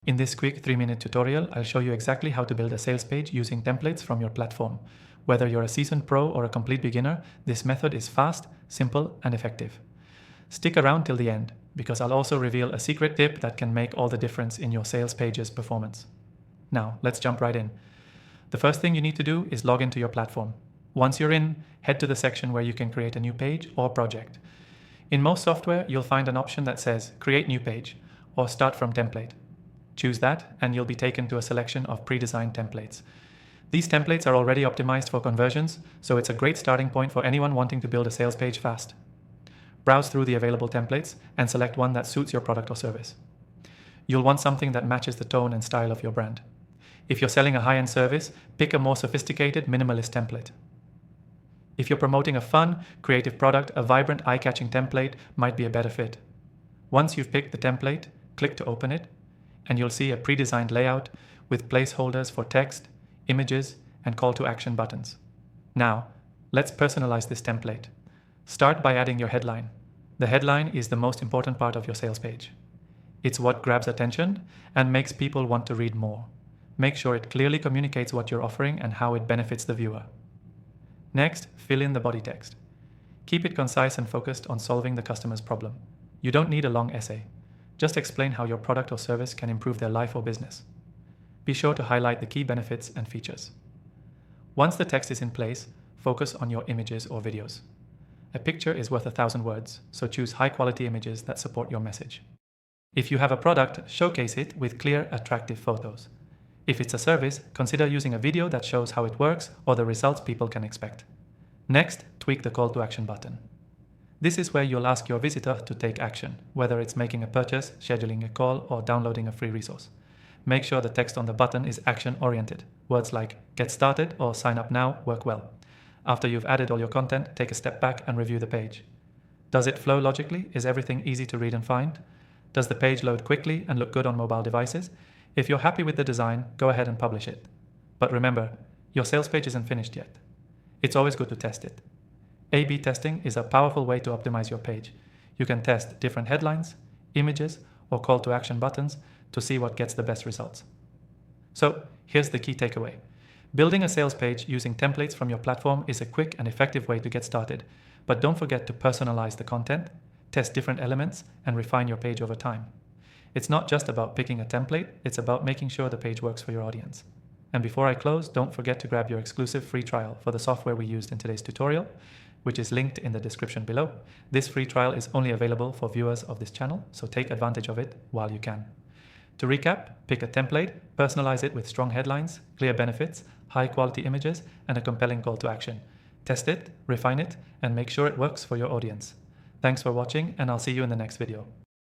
In this quick 3-minute tutorial, I'll show you exactly how to build a sales page using templates from your platform. Whether you're a seasoned pro or a complete beginner, this method is fast, simple, and effective. Stick around till the end, because I'll also reveal a secret tip that can make all the difference in your sales page's performance. Now, let's jump right in. The first thing you need to do is log into your platform. Once you're in, head to the section where you can create a new page or project. In most software, you'll find an option that says Create New Page or Start from Template. Choose that and you'll be taken to a selection of pre-designed templates. These templates are already optimized for conversions, so it's a great starting point for anyone wanting to build a sales page fast. Browse through the available templates and select one that suits your product or service. You'll want something that matches the tone and style of your brand. If you're selling a high-end service, pick a more sophisticated minimalist template. If you're promoting a fun, creative product, a vibrant, eye-catching template might be a better fit. Once you've picked the template, click to open it, and you'll see a pre-designed layout with placeholders for text, images, and call to action buttons. Now, let's personalize this template. Start by adding your headline. The headline is the most important part of your sales page. It's what grabs attention and makes people want to read more. Make sure it clearly communicates what you're offering and how it benefits the viewer. Next, fill in the body text. Keep it concise and focused on solving the customer's problem. You don't need a long essay. Just explain how your product or service can improve their life or business. Be sure to highlight the key benefits and features. Once the text is in place, focus on your images or videos. A picture is worth 1,000 words, so choose high-quality images that support your message. If you have a product, showcase it with clear, attractive photos. If it's a service, consider using a video that shows how it works or the results people can expect. Next, tweak the call to action button. This is where you'll ask your visitor to take action, whether it's making a purchase, scheduling a call, or downloading a free resource. Make sure the text on the button is action-oriented. Words like "get started" or "sign up now" work well. After you've added all your content, take a step back and review the page. Does it flow logically? Is everything easy to read and find? Does the page load quickly and look good on mobile devices? If you're happy with the design, go ahead and publish it. But remember, your sales page isn't finished yet. It's always good to test it. A/B testing is a powerful way to optimize your page. You can test different headlines, images, or call to action buttons to see what gets the best results. So here's the key takeaway. Building a sales page using templates from your platform is a quick and effective way to get started, but don't forget to personalize the content, test different elements, and refine your page over time. It's not just about picking a template, it's about making sure the page works for your audience. And before I close, don't forget to grab your exclusive free trial for the software we used in today's tutorial, which is linked in the description below. This free trial is only available for viewers of this channel, so take advantage of it while you can. To recap, pick a template, personalize it with strong headlines, clear benefits, high-quality images, and a compelling call to action. Test it, refine it, and make sure it works for your audience. Thanks for watching, and I'll see you in the next video.